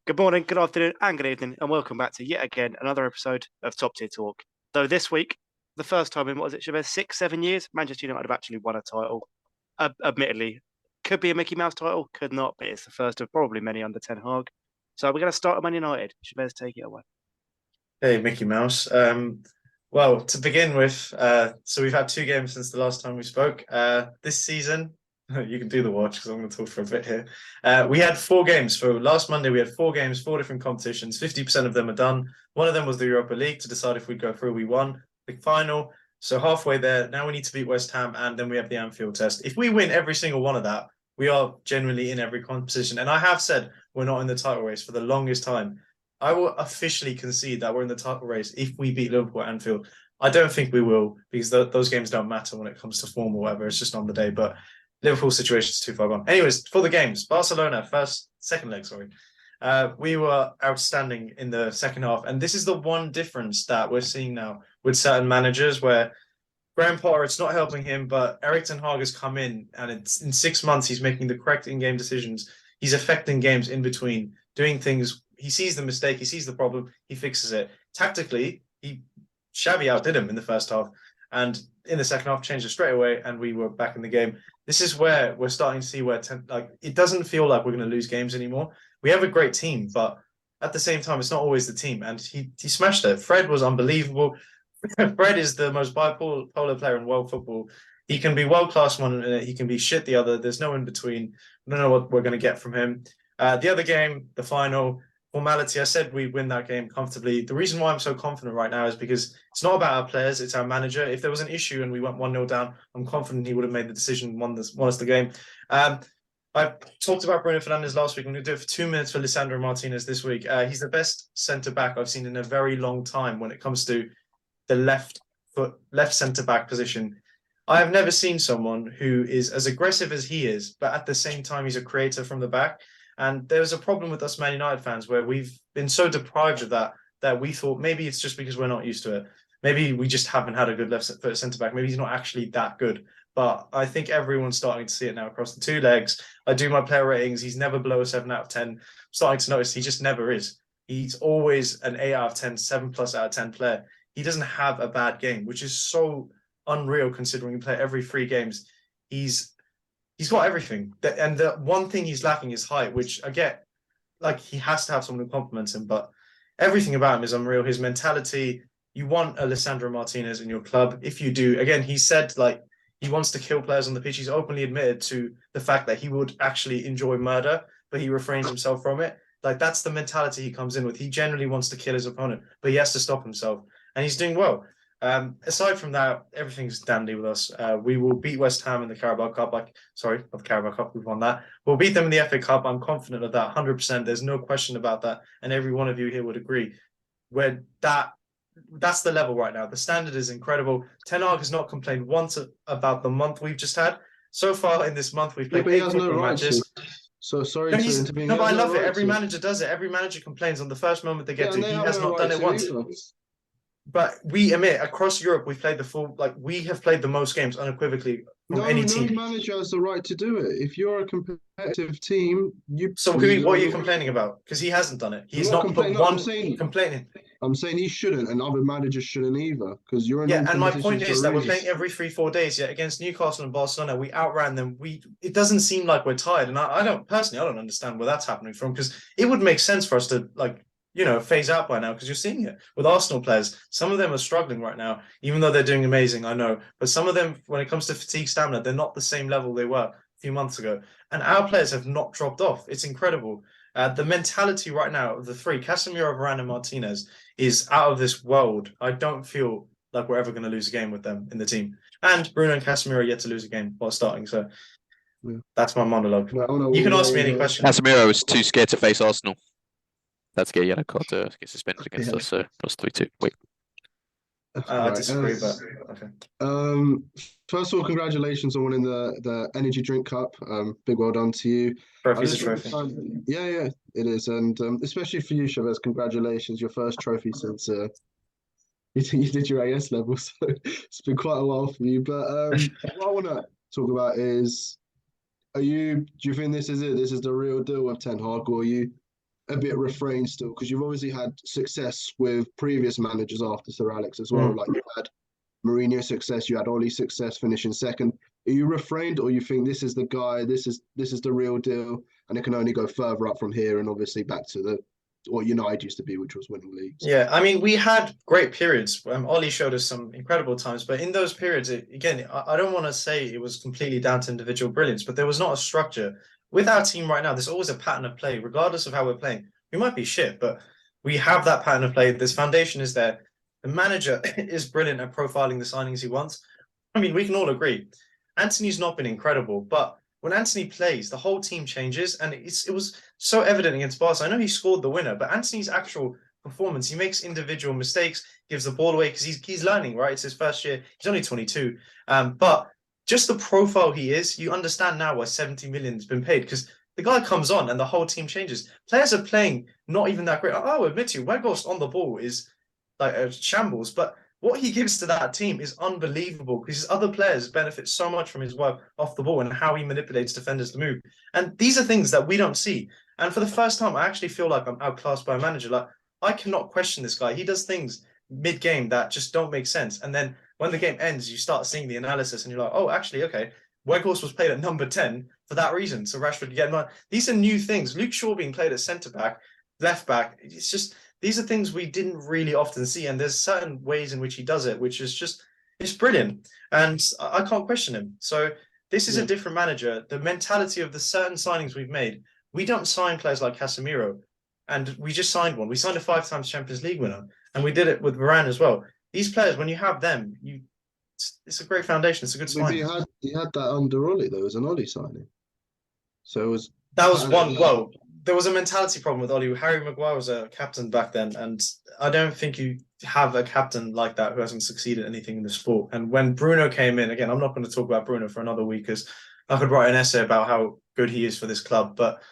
Good morning, good afternoon, and good evening, and welcome back to yet again another episode of Top Tier Talk. Though this week, the first time in what was it, Shabazz, 6, 7 years, Manchester United have actually won a title. Admittedly, could be a Mickey Mouse title, could not, but it's the first of probably many under Ten Hag. So we're going to start at Man United. Shabazz, take it away. Hey, Mickey Mouse. Well, to begin with, so we've had two games since the last time we spoke. This season, you can do the watch because I'm going to talk for a bit here. We had four games. For last Monday, we had four games, four different competitions. 50% of them are done. One of them was the Europa League to decide if we'd go through. We won the final. So halfway there. Now we need to beat West Ham, and then we have the Anfield test. If we win every single one of that, we are genuinely in every competition. And I have said we're not in the title race for the longest time. I will officially concede that we're in the title race if we beat Liverpool at Anfield. I don't think we will because those games don't matter when it comes to form or whatever. It's just on the day. But Liverpool's situation is too far gone. Anyways, for the games, Barcelona, second leg, sorry. We were outstanding in the second half. And this is the one difference that we're seeing now with certain managers where Graham Potter, it's not helping him, but Erik ten Hag has come in and it's in 6 months, he's making the correct in-game decisions. He's affecting games in between, doing things. He sees the mistake, he sees the problem, he fixes it. Tactically, Xavi outdid him in the first half, and in the second half changed it straight away, and we were back in the game. This is where we're starting to see it doesn't feel like we're going to lose games anymore. We have a great team, but at the same time, it's not always the team, and he smashed it. Fred was unbelievable. Fred is the most bipolar player in world football. He can be world class one minute, he can be shit the other. There's no in between. I don't know what we're going to get from him. The other game, the final, formality, I said we win that game comfortably. The reason why I'm so confident right now is because it's not about our players, it's our manager. If there was an issue and we went 1-0 down, I'm confident he would have made the decision, won us the game. I talked about Bruno Fernandes last week. I'm going to do it for 2 minutes for Lisandro Martinez this week. He's the best centre-back I've seen in a very long time when it comes to the left centre-back position. I have never seen someone who is as aggressive as he is, but at the same time, he's a creator from the back. And there's a problem with us Man United fans where we've been so deprived of that we thought maybe it's just because we're not used to it. Maybe we just haven't had a good left foot centre back. Maybe he's not actually that good. But I think everyone's starting to see it now across the two legs. I do my player ratings. He's never below a 7 out of 10. I'm starting to notice he just never is. He's always an 8 out of 10, 7+ out of 10 player. He doesn't have a bad game, which is so unreal considering he play every 3 games. He's got everything. And the one thing he's lacking is height, which I get, like he has to have someone who compliments him, but everything about him is unreal. His mentality, you want a Lisandro Martinez in your club. If you do, again, he said like he wants to kill players on the pitch. He's openly admitted to the fact that he would actually enjoy murder, but he refrains himself from it. Like that's the mentality he comes in with. He generally wants to kill his opponent, but he has to stop himself. And he's doing well. Aside from that, everything's dandy with us. We will beat West Ham in the Carabao Cup. Not the Carabao Cup, we've won that. We'll beat them in the FA Cup. I'm confident of that, 100%. There's no question about that. And every one of you here would agree. Where that's the level right now. The standard is incredible. Ten Hag has not complained once about the month we've just had. So far in this month, we've played 8 football matches. So sorry to intervene. No, but I love it. Every manager does it. Every manager complains on the first moment they get to. He has not done it once. But we admit across Europe, we've played we have played the most games unequivocally from any team. No manager has the right to do it. If you're a competitive team, So what are you complaining about? Because he hasn't done it. He's not put one complaining. I'm saying he shouldn't, and other managers shouldn't either. Because you're and my point is that we're playing every 3-4 days. Yet against Newcastle and Barcelona, we outran them. It doesn't seem like we're tired, and I don't understand where that's happening from. Because it would make sense for us to phase out by now because you're seeing it with Arsenal players. Some of them are struggling right now, even though they're doing amazing, I know. But some of them, when it comes to fatigue stamina, they're not the same level they were a few months ago. And our players have not dropped off. It's incredible. The mentality right now of the three, Casemiro, Varane, and Martinez, is out of this world. I don't feel like we're ever going to lose a game with them in the team. And Bruno and Casemiro are yet to lose a game while starting. So that's my monologue. You can ask me any questions. Casemiro was too scared to face Arsenal. That's get a yellow card to get suspended against us, so plus 3-2. Wait. I disagree, but okay. First of all, congratulations on winning the Energy Drink Cup. Big well done to you. Trophy's a trophy. Yeah, it is. And especially for you, Chavez, congratulations. Your first trophy since you did your AS level, so it's been quite a while for you. But what I want to talk about is, do you think this is it? This is the real deal with Ten Hag, or are you a bit refrained still? Because you've obviously had success with previous managers after Sir Alex as well. Like you had Mourinho success, you had Oli success, finishing second. Are you refrained, or you think this is the guy, this is the real deal, and it can only go further up from here, and obviously back to the what United used to be, which was winning leagues? Yeah, I mean, we had great periods. Ollie showed us some incredible times, but in those periods, I don't want to say it was completely down to individual brilliance, but there was not a structure. With our team right now, there's always a pattern of play, regardless of how we're playing. We might be shit, but we have that pattern of play. This foundation is there. The manager is brilliant at profiling the signings he wants. I mean, we can all agree. Anthony's not been incredible, but when Anthony plays, the whole team changes, and it was so evident against Barca. I know he scored the winner, but Anthony's actual performance, he makes individual mistakes, gives the ball away because he's learning, right? It's his first year. He's only 22, but just the profile he is, you understand now why 70 million has been paid, because the guy comes on and the whole team changes. Players are playing not even that great. I'll admit to you, Weghorst on the ball is like a shambles, but what he gives to that team is unbelievable because his other players benefit so much from his work off the ball and how he manipulates defenders to move. And these are things that we don't see. And for the first time, I actually feel like I'm outclassed by a manager. Like, I cannot question this guy. He does things mid-game that just don't make sense. And then when the game ends, you start seeing the analysis and you're like, oh, actually, okay, Weghorst was played at number 10 for that reason. So Rashford could get him. These are new things. Luke Shaw being played at centre-back, left-back. It's just... these are things we didn't really often see, and there's certain ways in which he does it, which is just, it's brilliant, and I can't question him. So this is a different manager. The mentality of the certain signings we've made, we don't sign players like Casemiro, and we just signed one. We signed a 5 times Champions League winner, and we did it with Varane as well. These players, when you have them, it's a great foundation. It's a good signing. He had that under Oli though, as an Oli signing. So it was that was one. Well, there was a mentality problem with Oli. Harry Maguire was a captain back then, and I don't think you have a captain like that who hasn't succeeded at anything in the sport. And when Bruno came in, again, I'm not going to talk about Bruno for another week because I could write an essay about how good he is for this club, but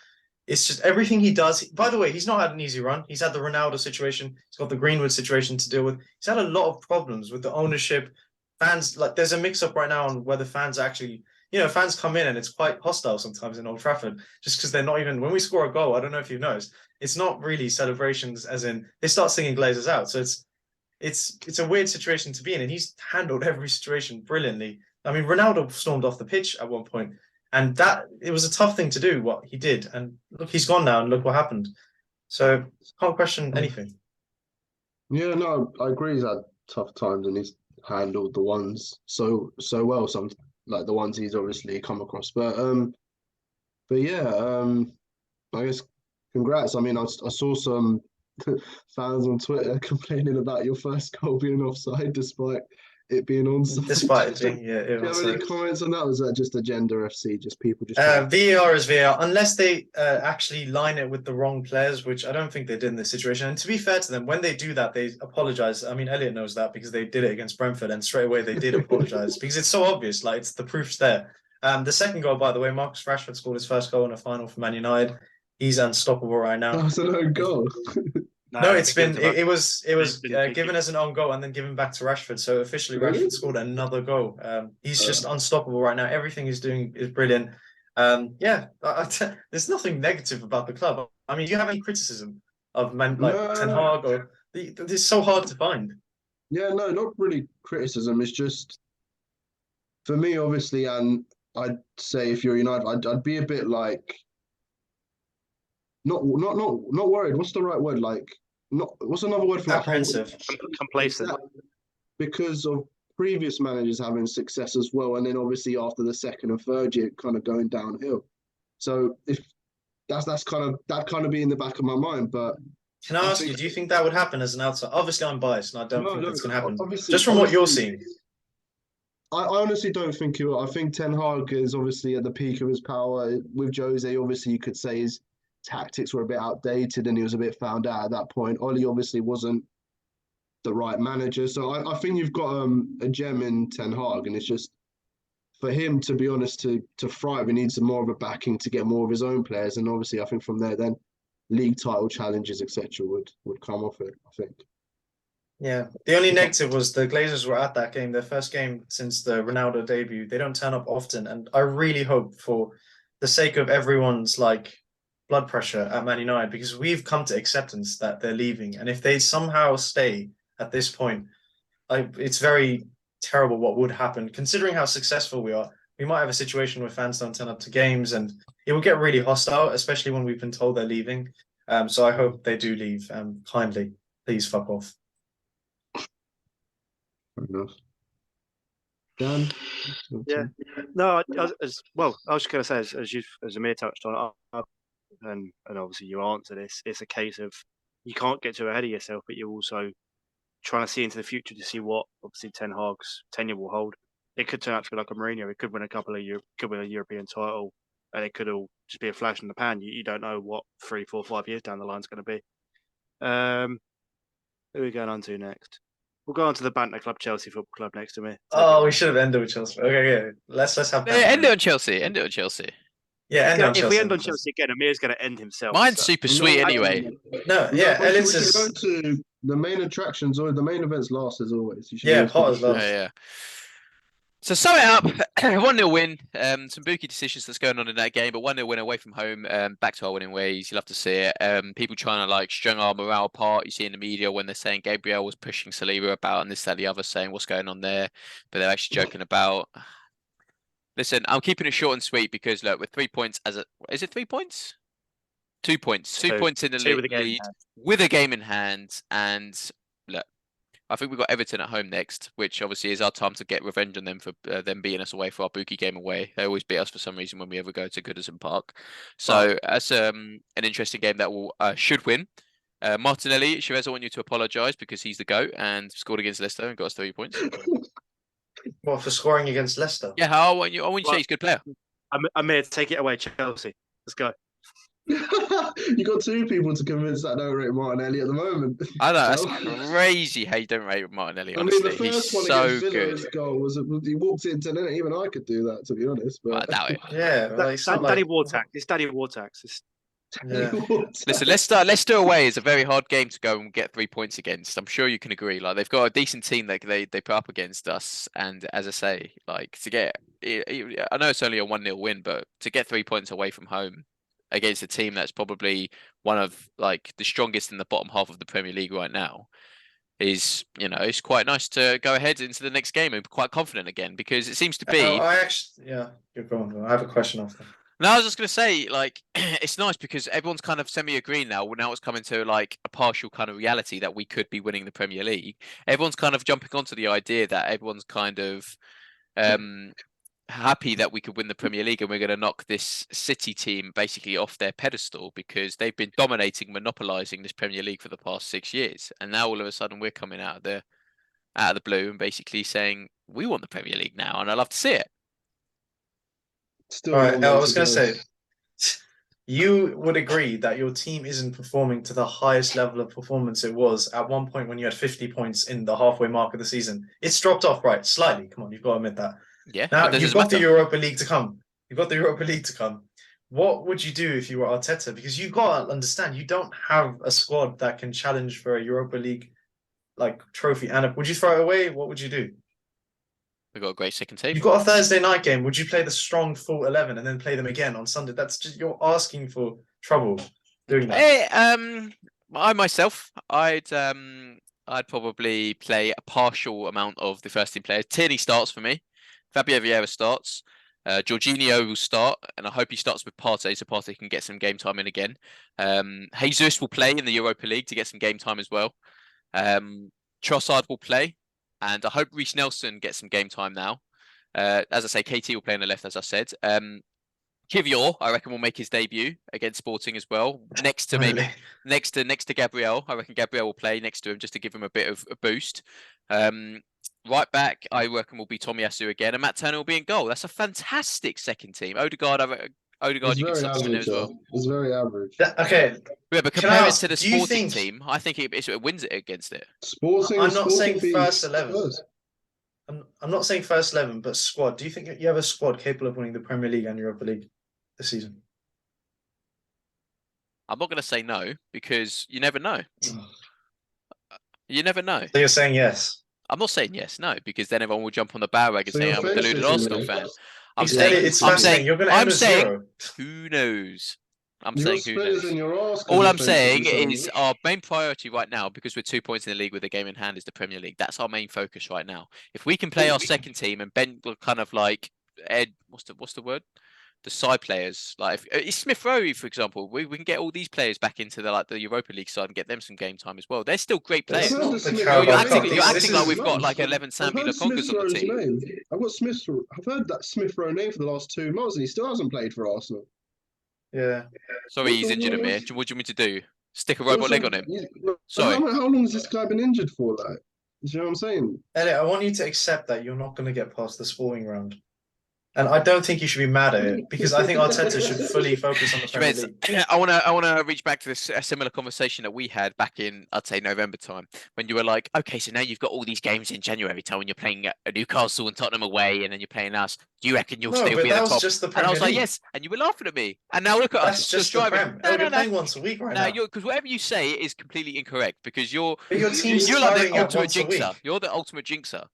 it's just everything he does. By the way, he's not had an easy run. He's had the Ronaldo situation. He's got the Greenwood situation to deal with. He's had a lot of problems with the ownership. Fans, like, there's a mix-up right now on whether fans actually... fans come in and it's quite hostile sometimes in Old Trafford just because they're not even... when we score a goal, I don't know if you've noticed, it's not really celebrations as in they start singing Glazers out. So it's a weird situation to be in, and he's handled every situation brilliantly. I mean, Ronaldo stormed off the pitch at one point, and that it was a tough thing to do what he did. And look, he's gone now, and look what happened. So can't question anything. Yeah, no, I agree. He's had tough times, and he's handled the ones so well. Some like the ones he's obviously come across, but yeah, I guess congrats. I mean, I saw some fans on Twitter complaining about your first goal being offside, despite it being onside. Despite it being, yeah. Do you have any comments on that? Or was that just Agenda FC, just people just? VAR is VAR, unless they actually line it with the wrong players, which I don't think they did in this situation. And to be fair to them, when they do that, they apologize. I mean, Elliot knows that because they did it against Brentford, and straight away they did apologize because it's so obvious. Like, it's the proof's there. The second goal, by the way, Marcus Rashford scored his first goal in a final for Man United. He's unstoppable right now. That was an own goal. No, it was given as an own goal and then given back to Rashford. So officially, Rashford scored another goal. He's just unstoppable right now. Everything he's doing is brilliant. There's nothing negative about the club. I mean, do you have any criticism of Ten Hag? Or it's so hard to find. Yeah, no, not really criticism. It's just for me, obviously, and I'd say if you're United, I'd be a bit like. Not worried. What's the right word? Like, what's another word for apprehensive? Complacent. Because of previous managers having success as well, and then obviously after the second and third year, kind of going downhill. So if that kind of be in the back of my mind. But can I ask you, do you think that would happen as an outsider? Obviously, I'm biased, and I don't think that's going to happen. Just from what you're seeing. I honestly don't think it will. I think Ten Hag is obviously at the peak of his power. With Jose, obviously, you could say his tactics were a bit outdated and he was a bit found out at that point. Oli obviously wasn't the right manager. So I think you've got a gem in Ten Hag, and it's just for him, to be honest, to thrive, he needs more of a backing to get more of his own players. And obviously, I think from there, then league title challenges, etc., would come off it, I think. Yeah. The only negative was the Glazers were at that game, their first game since the Ronaldo debut. They don't turn up often. And I really hope, for the sake of everyone's blood pressure at Man United because we've come to acceptance that they're leaving, and if they somehow stay at this point, it's very terrible what would happen. Considering how successful we are, we might have a situation where fans don't turn up to games, and it will get really hostile, especially when we've been told they're leaving. So I hope they do leave. Kindly, please fuck off. Fair enough. Dan? Yeah. No, I was just going to say, as Amir touched on, and obviously you answer this, it's a case of you can't get too ahead of yourself, but you're also trying to see into the future to see what obviously Ten Hag's tenure will hold. It could turn out to be like a Mourinho. It could win could win a European title, and it could all just be a flash in the pan. You don't know what 3, 4, 5 years down the line is going to be. Who are we going on to next? We'll go on to the Banter Club Chelsea Football Club next to me. Oh, we should have ended with Chelsea. Okay, yeah. Let's have that. End it on Chelsea. End it on Chelsea. Yeah, end on if Chelsea. we end on Chelsea again, Amir's going to end himself. Mine's super sweet anyway. No, yeah, Ellis we is. should go to the main attractions or the main events last as always. You should Yeah, always Potter's finish last. Yeah. So sum it up, 1-0 win. Some bookie decisions that's going on in that game, but 1-0 win away from home. Back to our winning ways. You love to see it. People trying to like string our morale apart. You see in the media when they're saying Gabriel was pushing Saliba about and this, that, the other, saying what's going on there, but they're actually joking about. Listen, I'm keeping it short and sweet because look, with 3 points is it 3 points? 2 points. 2 points in the lead with a game in hand, and look. I think we've got Everton at home next, which obviously is our time to get revenge on them for them beating us away for our bookie game away. They always beat us for some reason when we ever go to Goodison Park. So that's an interesting game that will should win. Martinelli, Chavez, I want you to apologise because he's the GOAT and scored against Leicester and got us 3 points. What, for scoring against Leicester? Yeah, I want you to say he's a good player. Amir, take it away, Chelsea. Let's go. You got 2 people to convince that don't rate Martinelli at the moment. I know, that's crazy how you don't rate Martinelli, honestly. I mean, the first he's one so against Villa, good. His goal was he walked into it. Even I could do that, to be honest. But I doubt it. Yeah, Danny Wartax. It's Danny Wartax. Yeah. Listen, Leicester away is a very hard game to go and get 3 points against. I'm sure you can agree. Like they've got a decent team that they put up against us, and as I say, like to get, I know it's only a 1-0 win, but to get 3 points away from home against a team that's probably one of like the strongest in the bottom half of the Premier League right now is, it's quite nice to go ahead into the next game and be quite confident again because it seems to be. You're going. I have a question after. No, I was just going to say, like, it's nice because everyone's kind of semi-agreeing now. Well, now it's coming to like a partial kind of reality that we could be winning the Premier League. Everyone's kind of jumping onto the idea that everyone's kind of happy that we could win the Premier League and we're going to knock this City team basically off their pedestal because they've been dominating, monopolising this Premier League for the past 6 years. And now all of a sudden we're coming out of the blue and basically saying, we want the Premier League now and I love to see it. Still, all right, I was going to say, you would agree that your team isn't performing to the highest level of performance it was at one point when you had 50 points in the halfway mark of the season. It's dropped off, right? Slightly. Come on, you've got to admit that. Yeah. Now you've got the Europa League to come. What would you do if you were Arteta? Because you've got to understand, you don't have a squad that can challenge for a Europa League like trophy. And would you throw it away? What would you do? We've got a great second team. You've got a Thursday night game. Would you play the strong full 11 and then play them again on Sunday? That's just, you're asking for trouble doing that. Hey, I myself, I'd probably play a partial amount of the first team players. Tierney starts for me. Fabio Vieira starts. Jorginho will start, and I hope he starts with Partey so Partey can get some game time in again. Jesus will play in the Europa League to get some game time as well. Trossard will play, and I hope Reece Nelson gets some game time now. As I say, KT will play on the left, as I said. Kivior, I reckon, will make his debut against Sporting as well. Next to maybe next to Gabriel, I reckon Gabriel will play next to him just to give him a bit of a boost. Right back, I reckon will be Tomiyasu again, and Matt Turner will be in goal. That's a fantastic second team. Odegaard, you can slap in there as well. It's very average. Okay. Yeah, but compare it to the Sporting team, I think it wins it against it. Sporting. I'm not saying first 11. I'm not saying first 11, but squad. Do you think you have a squad capable of winning the Premier League and Europa League this season? I'm not going to say no because you never know. You never know. So you're saying yes? I'm not saying yes, no, because then everyone will jump on the bandwagon saying I'm a deluded Arsenal fan. I'm saying who knows? I'm You got saying who Spurs knows. in your arse. 'cause All you I'm think saying of is our main priority right now, because we're 2 points in the league with a game in hand, is the Premier League. That's our main focus right now. If we can play our second team and Ben will kind of like what's the word? The side players, like if Smith Rowe, for example, we can get all these players back into the Europa League side and get them some game time as well. They're still great I've players. It's heard not the the Smith. You're Carabao Cup. acting, you're This acting like is we've got like I've 11 Sambi heard Smith Lokongas on the Rowe's team. name. I've heard that Smith Rowe name for the last 2 months, and he still hasn't played for Arsenal. yeah. Sorry, What he's the injured, world? Amir. What do you want me to do? Stick a robot leg on him? Sorry. How long has this guy been injured for? Like, do you know what I'm saying? Elliot, I want you to accept that you're not going to get past the Sporting round. And I don't think you should be mad at it because I think Arteta should fully focus on the Premier Shabez, League. I wanna reach back to this a similar conversation that we had back in, I'd say, November time, when you were like, okay, so now you've got all these games in January time when you're playing Newcastle and Tottenham away, and then you're playing us. Do you reckon you'll No, still but be at that the was top? just the And I was Premier like, League. yes. And you were laughing at me. And now look at That's us, just the driving. Prem. No, You're playing once a week right No, now. because whatever you say is completely incorrect because you're But your team's you're like the tiring at ultimate once a week. jinxer. You're the ultimate jinxer.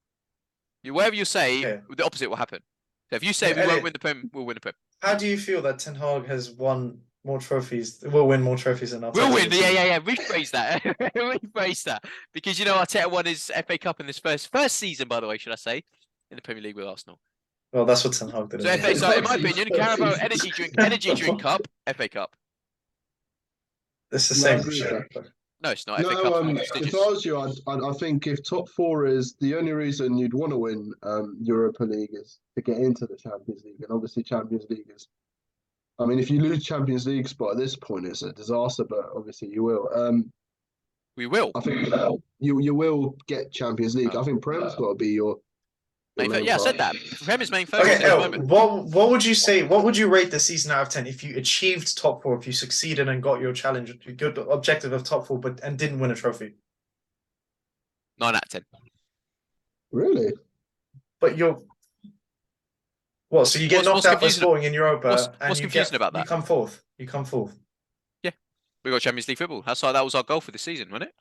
Whatever you say, Okay. the opposite will happen. So if you say Okay, we won't Elliot. win the Prem, we'll win the Prem. How do you feel that Ten Hag has won more trophies? Will win more trophies than Arteta? We'll win. this season? Yeah. Rephrase that. Rephrase that. Because Arteta won his FA Cup in this first season, by the way, should I say, in the Premier League with Arsenal. Well, that's what Ten Hag did. So as FA, well. so in my opinion, Carabao Energy Drink Cup, FA Cup. It's the No, I same. agree with that. No, it's not. FA No, Cup's more if prestigious. I was you, I think if top four is the only reason you'd want to win Europa League is to get into the Champions League, and obviously Champions League is. I mean, if you lose Champions League spot at this point, it's a disaster. But obviously you will. We will. I think you will get Champions League. I think Prem's got to be your main Yeah, I said part. that. Prem is main focus Okay, at the El, moment. what would you say? What would you rate the season out of 10 if you achieved top four, if you succeeded and got your challenge, your objective of top four, and didn't win a trophy? 9 out of 10. Really? But you're what? So you get What's knocked out by confusing- Sporting in Europa, and what's you confusing about that? You come fourth. You come fourth. We got Champions League football. That was our goal for this season, wasn't it?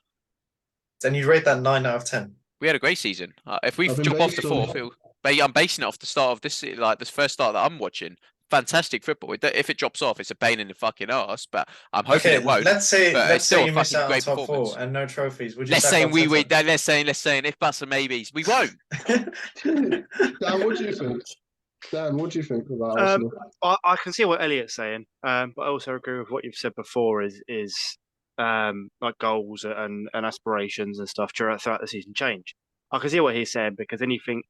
Then you rate that 9 out of 10. We had a great season. If we I've been jump off the based on- fourth, I'm basing it off the start of this, like this first start that I'm watching. Fantastic football. If it drops off, it's a pain in the fucking arse, but I'm hoping Okay, it won't. let's say but it's still a you miss fucking out on great top performance. four and no trophies. Would you? Let's sack say Arteta? let's say if buts and maybes, we won't. Dan, what do you think? Dan, what do you think about Arsenal? I can see what Elliot's saying, but I also agree with what you've said before. Is like goals and aspirations and stuff throughout the season change. I can see what he's saying because anything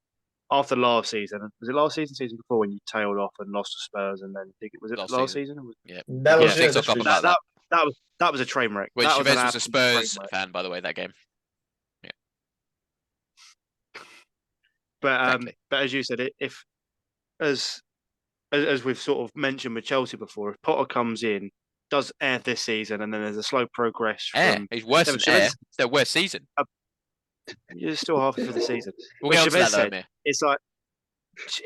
after last season, was it last season before when you tailed off and lost to Spurs and then was it last season? Yeah. That was Yeah, it. TikTok up about that. That was a train wreck. When That was Chavez an was a absolute Spurs train wreck. fan, by the way, that game. But Exactly. but as you said, if as we've sort of mentioned with Chelsea before, if Potter comes in, does air this season, and then there's a slow progress from He's worse than Chavez- Air. It's their worst season. you're still halfway through the season. We'll But get on to Chavez that though, said- Amir. It's like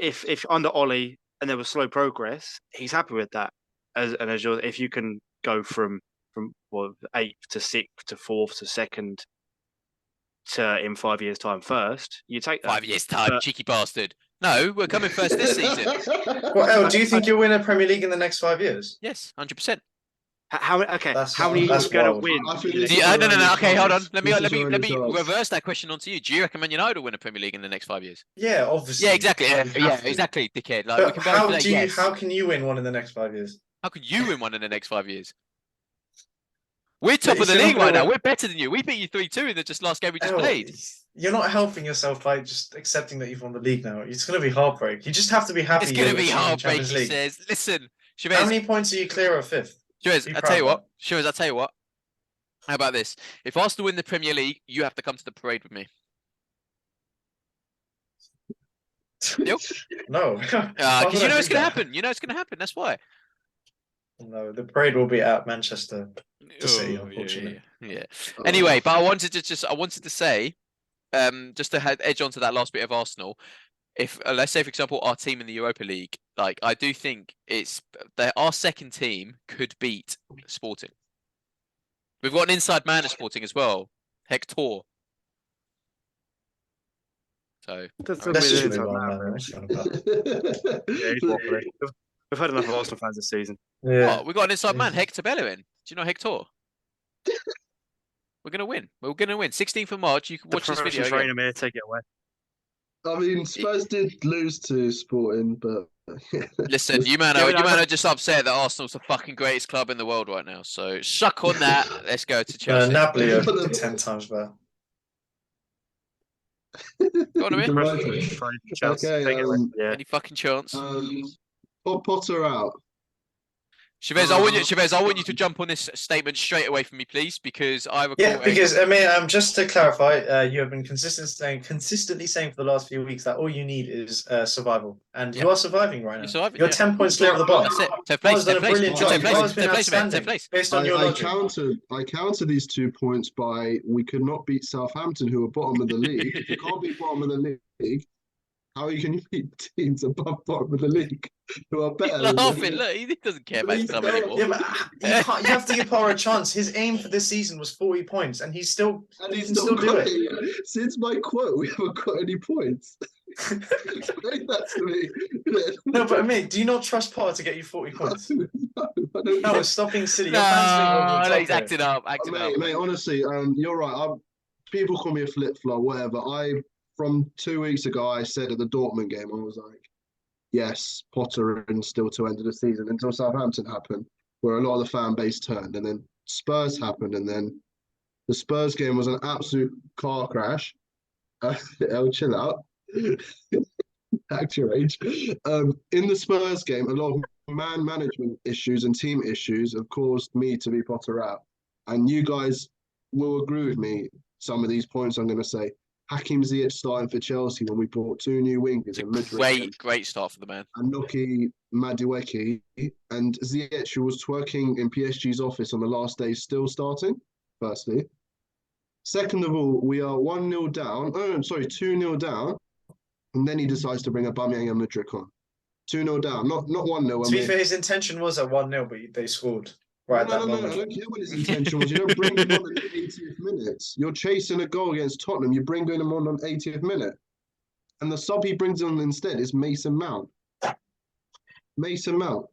if under Ollie and there was slow progress, he's happy with that. If you can go from 8th to 6th to 4th to 2nd to in 5 years' time first, you take that. 5 years time, But- cheeky bastard. No, we're coming first this season. Well, El, do you think you'll win a Premier League in the next 5 years? Yes, 100%. How many That's are you going to wild. win? I think in the this next- is No. your Okay, hold on. chance. Let me This is your only chance. reverse that question onto you. Do you reckon Man United will win a Premier League in the next 5 years? Yeah, obviously. Yeah, exactly. You have Yeah, to. exactly, dickhead. Like we But can both be like, yes. how can you win one in the next 5 years? How can you win one in the next 5 years? We're top But of the if you're league not right gonna now. win- We're better than you. We beat you 3-2 in the last game we just El, played. You're not helping yourself by just accepting that you've won the league now. It's going to be heartbreak. You just have to be happy. It's going to you're be achieving heartbreak, Champions he League. says. Listen, How Chavez, many points are you clear of 5th? Chavez, Be I proud tell you of what. Chavez, I tell you what. How about this? If Arsenal win the Premier League, you have to come to the parade with me. Deal? No. Because you know it's going to happen. You know it's going to happen. That's why. No, the parade will be at Manchester. To see, Oh, unfortunately. Yeah. Oh. Anyway, but I wanted to say, just to edge onto that last bit of Arsenal. If let's say, for example, our team in the Europa League, like I do think it's that our second team could beat Sporting. We've got an inside man at Sporting as well, Hector. So That's Let's just really move inside on, man, man. really. What's going on about? Yeah, he's wobbly. We've had enough Arsenal fans this season. Yeah. What? We got an inside man, Hector Bellerin. Do you know Hector? We're gonna win. We're gonna win. 16th of March. You can watch this Depression video train again. him here, take it away. I mean, Spurs did lose to Sporting, but Listen, you man are just upset that Arsenal's the fucking greatest club in the world right now. So suck on that. Let's go to Chelsea. Napoli are 10 times better. Go on, Amir. Right. Chelsea, Okay, take it away. Yeah. Any fucking chance? Potter out. Chavez, I want you to jump on this statement straight away from me, please, because I recall. Yeah, because I mean, just to clarify, you have been consistently saying for the last few weeks that all you need is survival, and you are surviving right now. You're surviving, You're yeah. 10 points clear of the bottom. That's it. 10th Bo's place. done a 10th place. brilliant job. 10th place. Bo's been 10th place, mate. 10th outstanding place. based on your logic. I counter these 2 points by we could not beat Southampton, who are bottom of the league. If you can't beat bottom of the league, how can you beat teams above bottom of the league who are better? He's laughing. Look, he doesn't care about his club anymore. Yeah, but you have to give Power a chance. His aim for this season was 40 points, and he's still And can still do it. Since my quote, we haven't got any points. Say that to me. No, but I mean, do you not trust Potter to get you 40 points? No, stop being silly. Your No, fans think over the top he's here. acting up. Acting up. Mate, honestly, you're right. People call me a flip-flop, whatever. From 2 weeks ago, I said at the Dortmund game, I was like, yes, Potter and still to end of the season until Southampton happened, where a lot of the fan base turned, and then Spurs happened, and then the Spurs game was an absolute car crash. Chill out. Act your age. In the Spurs game, a lot of man management issues and team issues have caused me to be Potter out. And you guys will agree with me, some of these points I'm going to say. Hakim Ziyech starting for Chelsea when we brought 2 new wingers in Madrid. Great start for the man. And Noki Madueke. And Ziyech, who was twerking in PSG's office on the last day, still starting, firstly. Second of all, we are 1-0 down. Oh, sorry, 2-0 down. And then he decides to bring Aubameyang and Mudryk on. 2-0 down, not 1-0. To be fair, his intention was at 1-0, but they scored right at that moment. No, I don't care what his intention was. You don't bring him on in the 80th minutes. You're chasing a goal against Tottenham. You bring him on 80th minute. And the sub he brings on instead is Mason Mount. Mason Mount,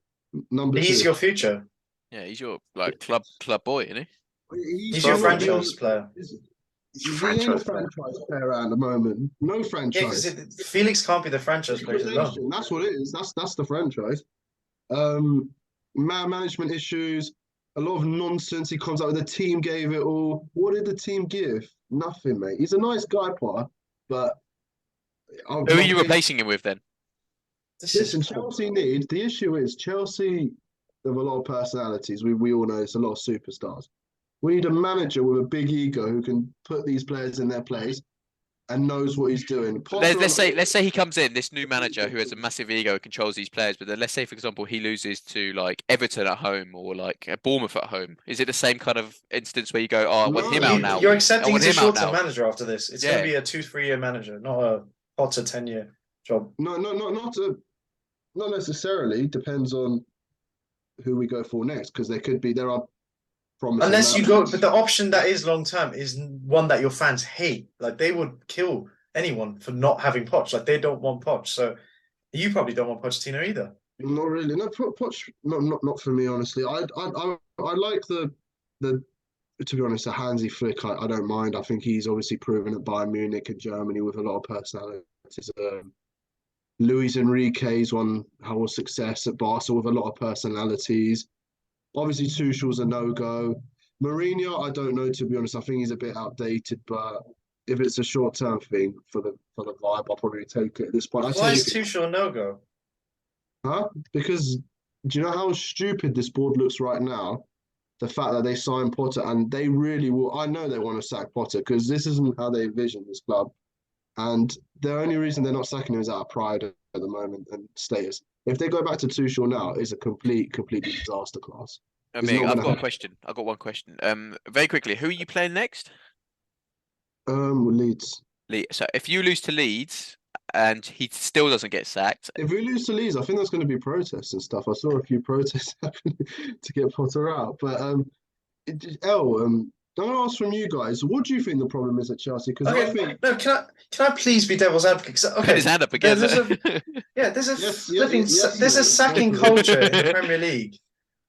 number 2. He's your future. Yeah, he's your club boy, isn't he? He's your franchise player. He's a franchise player at the moment. No franchise. Yeah, Felix can't be the franchise player alone. That's what it is. That's the franchise. Man management issues, a lot of nonsense. He comes out with the team gave it all. What did the team give? Nothing, mate. He's a nice guy, Potter, but who are you replacing him with then? Listen, Chelsea the issue is Chelsea have a lot of personalities. We all know it's a lot of superstars. We need a manager with a big ego who can put these players in their place and knows what he's doing. Let's say he comes in, this new manager who has a massive ego, controls these players, but then let's say, for example, he loses to like Everton at home or like Bournemouth at home. Is it the same kind of instance where you go, oh, I want him out now? You're accepting he's a short-term manager after this. It's going to be a 2-3 year manager, not a Potter 10-year job. No, not necessarily. Depends on who we go for next, because there are promising. Unless you go, but the option that is long term is one that your fans hate. Like they would kill anyone for not having Poch. Like they don't want Poch. So you probably don't want Pochettino either. Not really. No, Poch. Not for me, honestly. I like the. To be honest, a Hansi Flick, I don't mind. I think he's obviously proven at Bayern Munich and Germany with a lot of personalities. Luis Enrique's won whole success at Barca with a lot of personalities. Obviously, Tuchel's a no-go. Mourinho, I don't know, to be honest. I think he's a bit outdated, but if it's a short-term thing for the vibe, I'll probably take it at this point. Why is Tuchel a no-go? Huh? Because do you know how stupid this board looks right now? The fact that they signed Potter, and they really will. I know they want to sack Potter because this isn't how they envision this club. And the only reason they're not sacking him is out of pride at the moment and status. If they go back to Tuchel now, it's a completely disaster class. I mean, I've got a question. I've got one question. Very quickly, who are you playing next? Leeds. So if you lose to Leeds and he still doesn't get sacked, if we lose to Leeds, I think there's going to be protests and stuff. I saw a few protests happening to get Potter out. But I'm going to ask from you guys, what do you think the problem is at Chelsea? Because I Okay, think no, can I please be devil's advocate? 'Cause, Put okay, his hand up again. there's a there's a sacking mate. culture in the Premier League,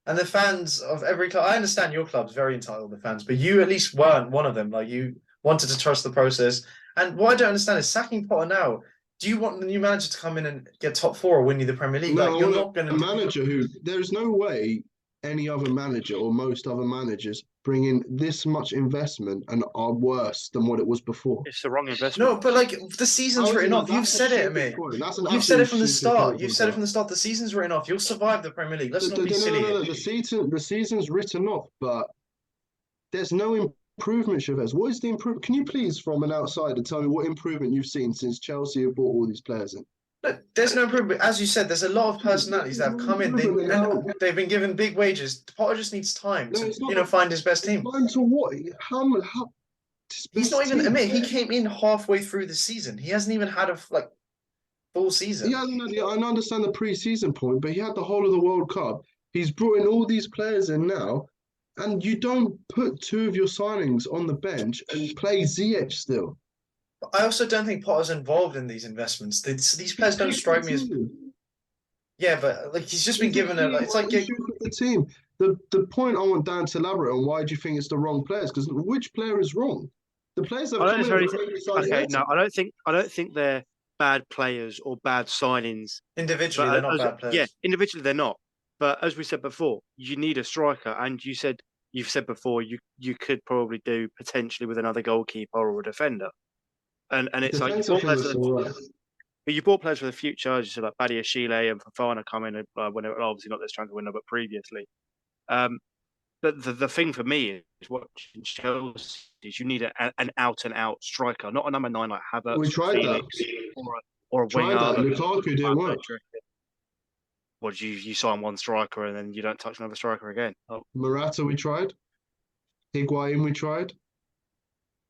and the fans of every club. I understand your club's very entitled, the fans, but you at least weren't one of them. Like you wanted to trust the process. And what I don't understand is sacking Potter now. Do you want the new manager to come in and get top 4 or win you the Premier League? No, Like I you're want not going a to. manager who there's no way any other manager or most other managers bring in this much investment and are worse than what it was before. It's the wrong investment. No, but like the season's How is written it off. that? You've That's a said it, stupid mate. point. That's an You've said it from the absolutely stupid start. point, You've said it bro. from the start. The season's written off. You'll survive the Premier League. Let's not be silly. No. The season's written off, but there's no improvement, Chavez. What is the improvement? Can you please, from an outsider, tell me what improvement you've seen since Chelsea have brought all these players in? Look, there's no improvement. As you said, there's a lot of personalities that have come in. And they've been given big wages. Potter just needs time No, to, it's not. find his best team. Time to what? How He's not even. team? Admit he came in halfway through the season. He hasn't even had a full season. Yeah, I understand the pre-season point, but he had the whole of the World Cup. He's brought in all these players in now, and you don't put 2 of your signings on the bench and play Ziyech still. But I also don't think Potter's involved in these investments. These players don't strike me as. Yeah, but like he's just been given a. It's like issues with the team. The point I want Dan to elaborate on, why do you think it's the wrong players? Because which player is wrong? The players that I have don't come in. necessarily okay, no, I don't think they're bad players or bad signings. individually, But they're not bad players. yeah, individually they're not. But as we said before, you need a striker, and you've said before you could probably do potentially with another goalkeeper or a defender. And it's like you bought players for the future, as you said, like Badia Chile and Fofana coming when it, obviously not this transfer window, but previously. But the thing for me is watching Chelsea is you need an out and out striker, not a number 9 like Havertz, We tried Felix, or a winger. that. Lukaku didn't work. What you sign one striker and then you don't touch another striker again? Oh. Morata, we tried. Higuain, we tried.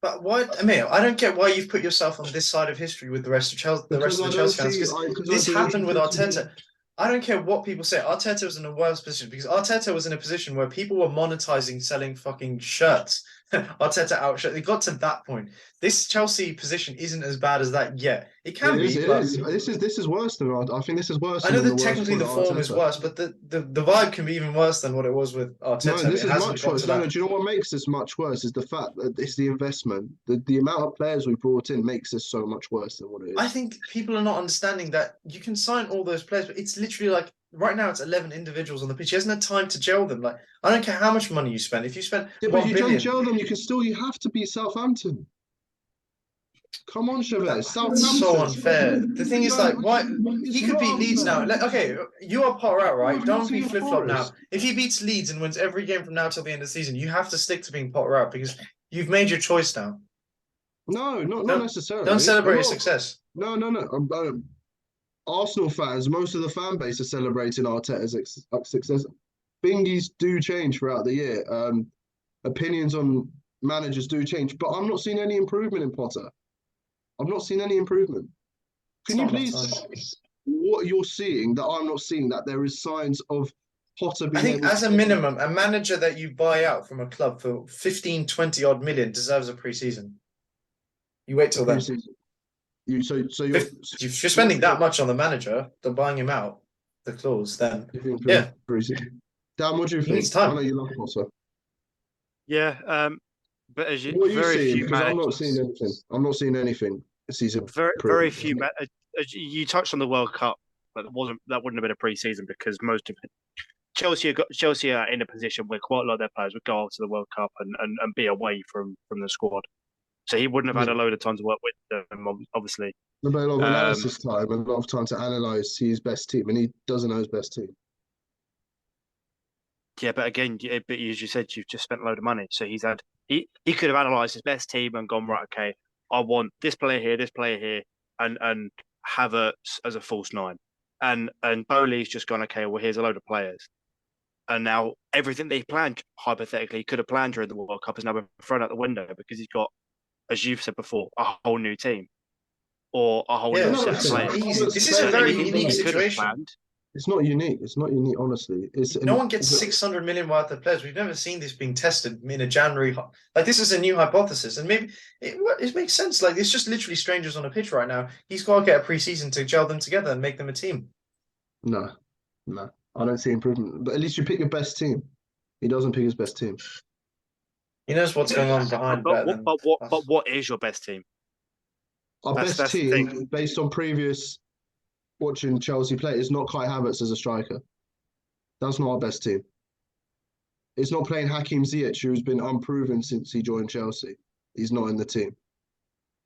But why, Emil? I don't get why you've put yourself on this side of history with the rest of Chelsea, the rest of the Chelsea fans. Because this happened with Arteta. I don't care what people say. Arteta was in a worse position because Arteta was in a position where people were monetizing selling fucking shirts. Arteta outshot. It got to that point. This Chelsea position isn't as bad as that yet. It can be. This is worse than I think this is worse. I know that technically the form is worse, but the vibe can be even worse than what it was with Arteta. No, this is much worse. No, do you know what makes this much worse is the fact that it's the investment. The amount of players we brought in makes this so much worse than what it is. I think people are not understanding that you can sign all those players, but it's literally like right now it's 11 individuals on the pitch. He hasn't had time to gel them. Like I don't care how much money you spend. If you spend but you don't gel them, you have to beat Southampton. Come on, Chavez. That's so unfair. The thing is, like, why he could beat Leeds now? Like, okay, you are Potter out, right? Don't be flip flop now. If he beats Leeds and wins every game from now till the end of the season, you have to stick to being Potter out because you've made your choice now. No, not necessarily. Don't celebrate your success. No. Arsenal fans, most of the fan base are celebrating Arteta's success. Bingies do change throughout the year. Opinions on managers do change, but I'm not seeing any improvement in Potter. I've not seen any improvement. Can you please, what you're seeing that I'm not seeing, that there is signs of Potter being I think as a minimum, a manager that you buy out from a club for 15, 20 odd million deserves a pre-season. You wait till then. You're if you're spending that much on the manager, they're buying him out, the clause, then yeah. Dan, what do you think? He needs time. I know you love Potter. Yeah, but as what are you seeing? Because I'm not seeing anything. I'm not seing anything this season. Very few. You touched on the World Cup, but that wouldn't have been a pre-season because most of it, Chelsea are in a position where quite a lot of their players would go off to the World Cup and be away from the squad. So he wouldn't have had a load of time to work with them, obviously. A lot of analysis time and a lot of time to analyse his best team, and he doesn't know his best team. Yeah, but again, as you said, you've just spent a load of money. So he could have analysed his best team and gone, right, okay, I want this player here, and Havertz as a false 9. And Bowley's just gone, okay, well, here's a load of players. And now everything that he planned, hypothetically, could have planned during the World Cup has now been thrown out the window because he's got, as you've said before, a whole new team or a whole new set of players. This is a very unique situation. It's not unique. It's not unique, honestly. No one gets 600 million worth of players. We've never seen this being tested in a January. Like, this is a new hypothesis, and maybe it makes sense. Like, it's just literally strangers on a pitch right now. He's got to get a preseason to gel them together and make them a team. No, I don't see improvement. But at least you pick your best team. He doesn't pick his best team. He knows what's going on behind. But what is your best team? Our best team, based on previous watching Chelsea play, is not Kai Havertz as a striker. That's not our best team. It's not playing Hakim Ziyech, who's been unproven since he joined Chelsea. He's not in the team.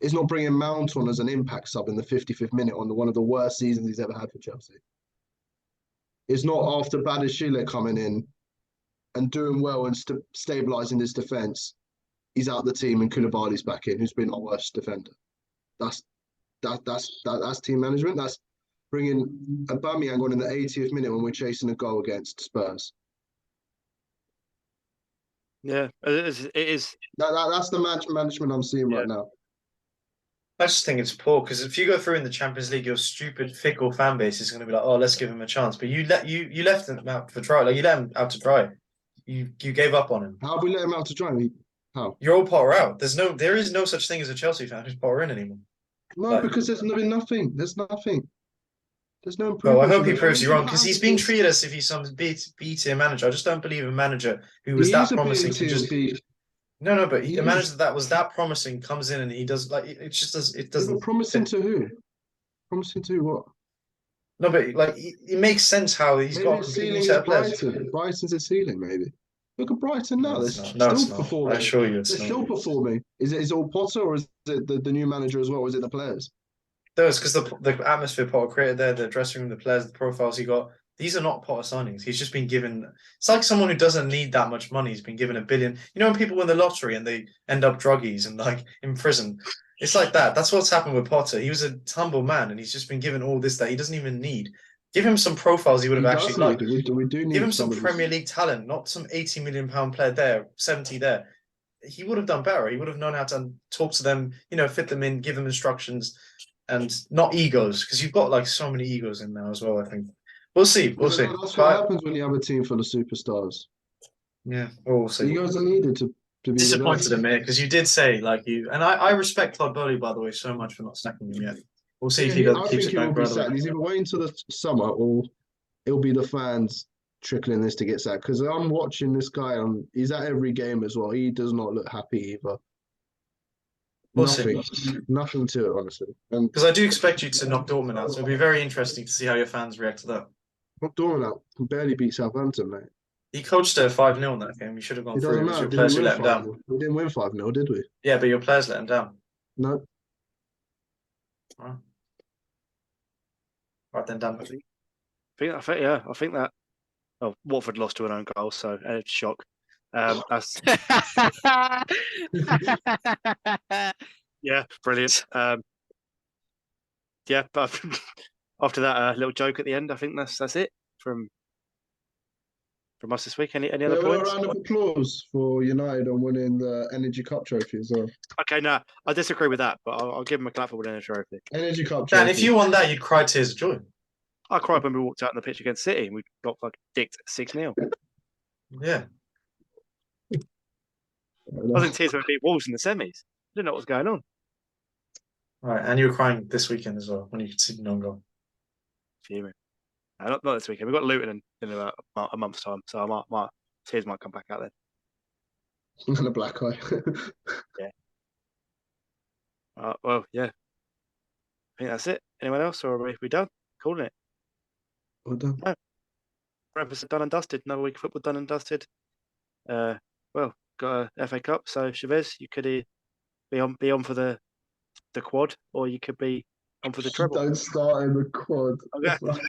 It's not bringing Mount on as an impact sub in the 55th minute on one of the worst seasons he's ever had for Chelsea. It's not after Badiashile coming in and doing well and stabilising his defence. He's out the team and Koulibaly's back in, who's been our worst defender. That's team management. That's bringing Aubameyang on in the 80th minute when we're chasing a goal against Spurs. Yeah, it is. That's the management I'm seeing right now. I just think it's poor because if you go through in the Champions League, your stupid, fickle fan base is going to be like, "Oh, let's give him a chance." But you left him out for dry. Like, you let him out to dry. You gave up on him. How have we let him out to dry? How? You're all Potter out. There is no such thing as a Chelsea fan who's Potter in anymore. No, because there's been nothing. There's nothing. There's no improvement. Well, I hope he proves you wrong because he's being treated as if he's some B-tier manager. I just don't believe a manager who was that promising to just be. No, but a manager that was that promising comes in and he does like it just does it doesn't. Promising to who? Promising to what? No, but like it makes sense how he's maybe got ceiling is Brighton. Brighton's a ceiling, maybe. Look at Brighton now. They're still performing. I assure you, they're still performing. Is it all Potter or is it the new manager as well? Or is it the players? No, it's because the atmosphere Potter created there, the dressing room, the players, the profiles he got. These are not Potter signings. He's just been given. It's like someone who doesn't need that much money. He's been given $1 billion. You know, when people win the lottery and they end up druggies and like in prison, it's like that. That's what's happened with Potter. He was a humble man and he's just been given all this that he doesn't even need. Give him some profiles he would have actually liked. We do need give him some Premier League talent, not some £80 million player there, 70 there. He would have done better. He would have known how to talk to them, fit them in, give them instructions, and not egos. Because you've got like so many egos in now as well. I think we'll see. We'll see. That's what happens when you have a team full of superstars. Yeah, we'll see. Egos are needed to be disappointed in me because you did say like you, and I respect Todd Bowley by the way so much for not sacking him yet. We'll see if he keeps it going. He's either waiting until the summer or it'll be the fans trickling this to get sacked. Because I'm watching this guy he's at every game as well. He does not look happy either. Nothing to it, honestly. Because I do expect you to knock Dortmund out, so it'll be very interesting to see how your fans react to that. Knock Dortmund out. Can barely beat Southampton, mate. He coached a 5-0 in that game. You should have gone through. It was your players who let him down. We didn't win 5-0, did we? Yeah, but your players let him down. No. Right then, Dan. I think that. Oh, Watford lost to an own goal, so it's a shock. That's yeah, brilliant. Yeah, but after that little joke at the end, I think that's it from us this week. Any other points? A round of applause for United on winning the Energy Cup trophy as well. Okay, no, I disagree with that, but I'll give him a clap for winning a trophy. Energy Cup trophy. Dan, if you won that, you'd cry tears of joy. I cried when we walked out on the pitch against City and we got like dicked 6-0. Yeah. I was in tears when we beat Wolves in the semis. I didn't know what was going on. Right, and you were crying this weekend as well when you could see the non-goal. Fuming. Not this weekend. We've got Luton in about a month's time, so my tears might come back out then. And a black eye. Yeah. Well, yeah. I think that's it. Anyone else, or are we done? Calling it. Well done. No. Episode done and dusted. Another week of football done and dusted. Well, got a FA Cup, so Chavez, you could be on for the quad, or you could be on for the treble. Don't start in the quad. Okay.